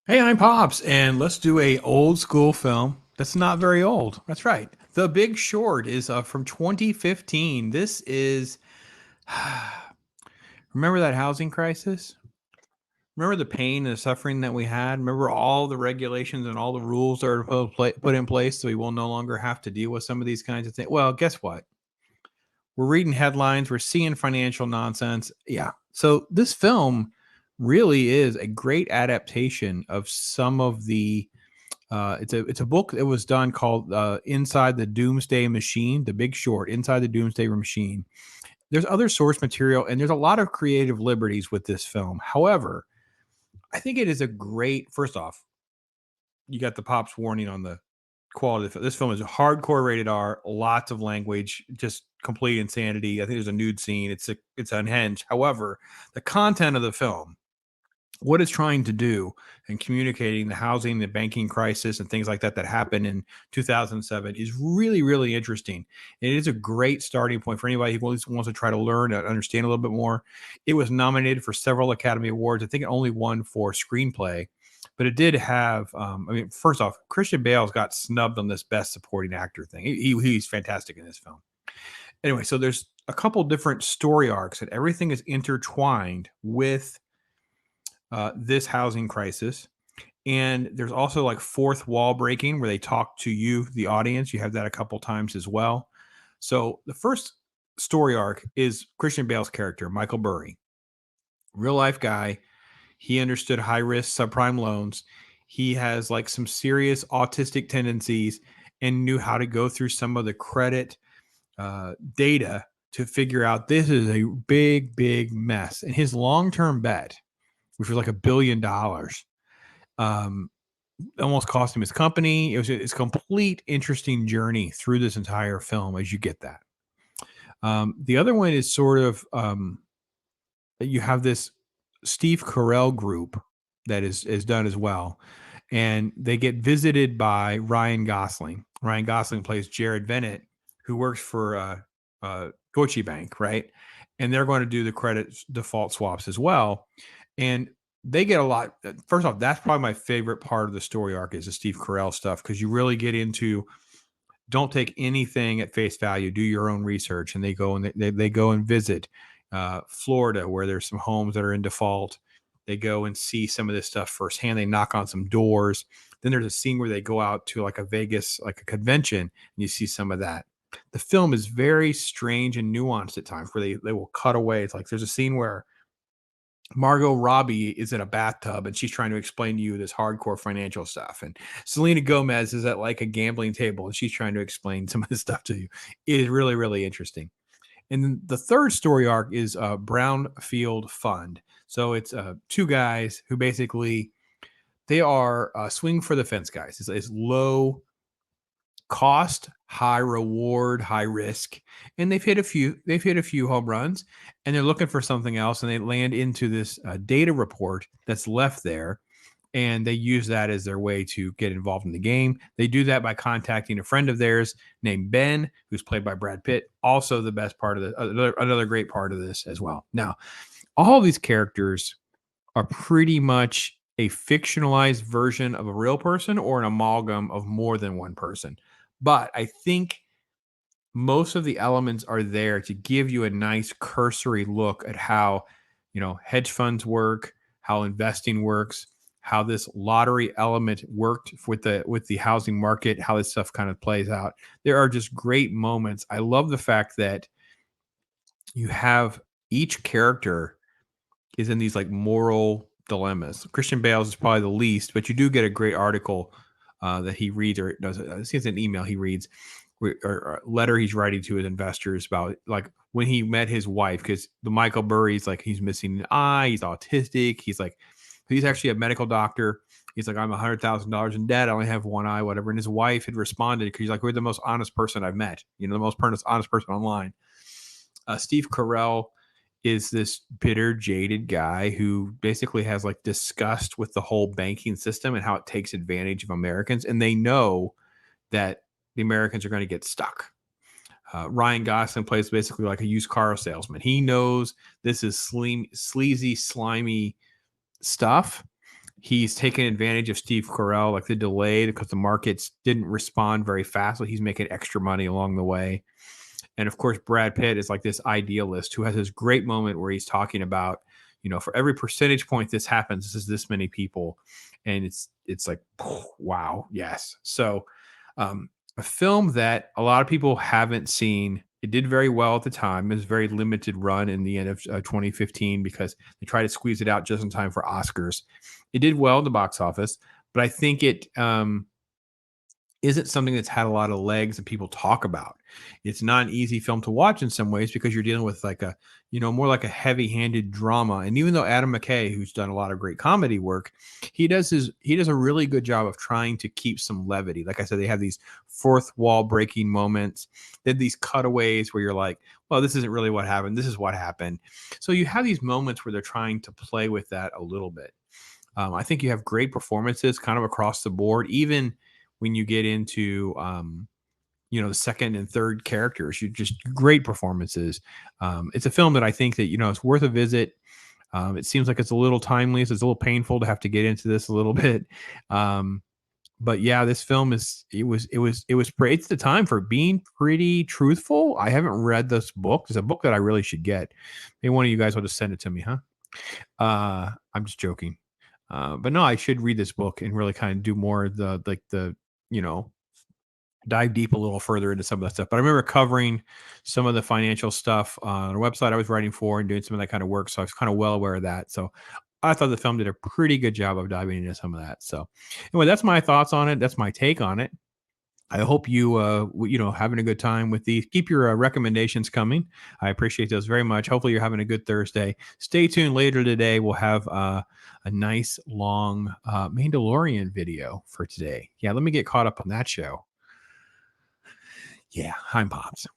Hey, I'm Pops, and let's do a old school film that's not very old. That's right. The Big Short is from 2015. This is remember that housing crisis? Remember the pain and the suffering that we had? Remember all the regulations and all the rules that are put in place so we will no longer have to deal with some of these kinds of things? Well, guess what? We're reading headlines, we're seeing financial nonsense. Yeah. So this film really is a great adaptation of some of the it's a book that was done called Inside the Doomsday Machine, The Big Short, Inside the Doomsday Machine. There's other source material and there's a lot of creative liberties with this film. However, I think it is a great, first off, you got the Pops warning on the quality of the film. This film is hardcore rated R, lots of language, just complete insanity. I think there's a nude scene. It's unhinged. However, the content of the film, what it's trying to do and communicating the housing, the banking crisis, and things like that that happened in 2007 is really, really interesting. And it is a great starting point for anybody who wants to try to learn and understand a little bit more. It was nominated for several Academy Awards. I think it only won for screenplay, but it did have. I mean, first off, Christian Bale's got snubbed on this Best Supporting Actor thing. He's fantastic in this film. Anyway, so there's a couple different story arcs, and everything is intertwined with this housing crisis. And there's also like fourth wall breaking where they talk to you, the audience. You have that a couple times as well. So the first story arc is Christian Bale's character, Michael Burry, real life guy. He understood high risk subprime loans. He has like some serious autistic tendencies and knew how to go through some of the credit data to figure out this is a big, big mess. And his long term bet, which was like $1 billion, um, almost cost him his company. It was a complete interesting journey through this entire film as you get that. The other one is sort of you have this Steve Carell group that is done as well, and they get visited by Ryan Gosling. Ryan Gosling plays Jared Vennett, who works for Deutsche Bank, right? And they're going to do the credit default swaps as well. And they get a lot. First off, that's probably my favorite part of the story arc is the Steve Carell stuff because you really get into don't take anything at face value. Do your own research, and they go and they go and visit Florida, where there's some homes that are in default. They go and see some of this stuff firsthand. They knock on some doors. Then there's a scene where they go out to like a Vegas, like a convention, and you see some of that. The film is very strange and nuanced at times, where they will cut away. It's like there's a scene where Margot Robbie is in a bathtub and she's trying to explain to you this hardcore financial stuff. And Selena Gomez is at like a gambling table and she's trying to explain some of this stuff to you. It is really, really interesting. And then the third story arc is Brownfield Fund. So it's two guys who basically they are swing for the fence guys. It's low cost, high reward, high risk, and they've hit a few home runs, and they're looking for something else, and they land into this data report that's left there, and they use that as their way to get involved in the game. They do that by contacting a friend of theirs named Ben, who's played by Brad Pitt. Also, the best part of the another great part of this as well. Now, all of these characters are pretty much a fictionalized version of a real person or an amalgam of more than one person. But I think most of the elements are there to give you a nice cursory look at how, hedge funds work, how investing works, how this lottery element worked with the housing market, how this stuff kind of plays out. There are just great moments. I love the fact that you have each character is in these like moral dilemmas. Christian Bale's is probably the least, but you do get a great article that he reads, or does I see it's an email he reads, or a letter he's writing to his investors about like when he met his wife, because the Michael Burry's like he's missing an eye, he's autistic, he's actually a medical doctor. He's like, I'm $100,000 in debt. I only have one eye, whatever. And his wife had responded because he's like, we're the most honest person I've met. The most honest person online. Steve Carell is this bitter, jaded guy who basically has like disgust with the whole banking system and how it takes advantage of Americans. And they know that the Americans are going to get stuck. Ryan Gosling plays basically like a used car salesman. He knows this is sleazy, slimy stuff. he's taken advantage of Steve Carell, like the delay because the markets didn't respond very fast. So he's making extra money along the way. And of course, Brad Pitt is like this idealist who has this great moment where he's talking about, for every percentage point this happens, this is this many people. And it's like, wow, yes. So a film that a lot of people haven't seen. It did very well at the time. It was a very limited run in the end of 2015 because they tried to squeeze it out just in time for Oscars. It did well in the box office, but I think it isn't something that's had a lot of legs that people talk about. It's not an easy film to watch in some ways because you're dealing with like a, more like a heavy-handed drama. And even though Adam McKay, who's done a lot of great comedy work, he does a really good job of trying to keep some levity. Like I said, they have these fourth wall breaking moments. They have these cutaways where you're like, well, this isn't really what happened. This is what happened. So you have these moments where they're trying to play with that a little bit. I think you have great performances kind of across the board, even when you get into the second and third characters. You just great performances. It's a film that I think that it's worth a visit. It seems like it's a little timely, so it's a little painful to have to get into this a little bit. But yeah, this film it was great at the time for being pretty truthful. I haven't read this book. It's a book that I really should get. Maybe one of you guys will just send it to me, huh? I'm just joking. But no, I should read this book and really kind of do more of the dive deep a little further into some of that stuff. But I remember covering some of the financial stuff on a website I was writing for and doing some of that kind of work. So I was kind of well aware of that. So I thought the film did a pretty good job of diving into some of that. So anyway, that's my thoughts on it. That's my take on it. I hope you, having a good time with these. Keep your recommendations coming. I appreciate those very much. Hopefully, you're having a good Thursday. Stay tuned later today. We'll have a nice long Mandalorian video for today. Yeah, let me get caught up on that show. Yeah, I'm Pops.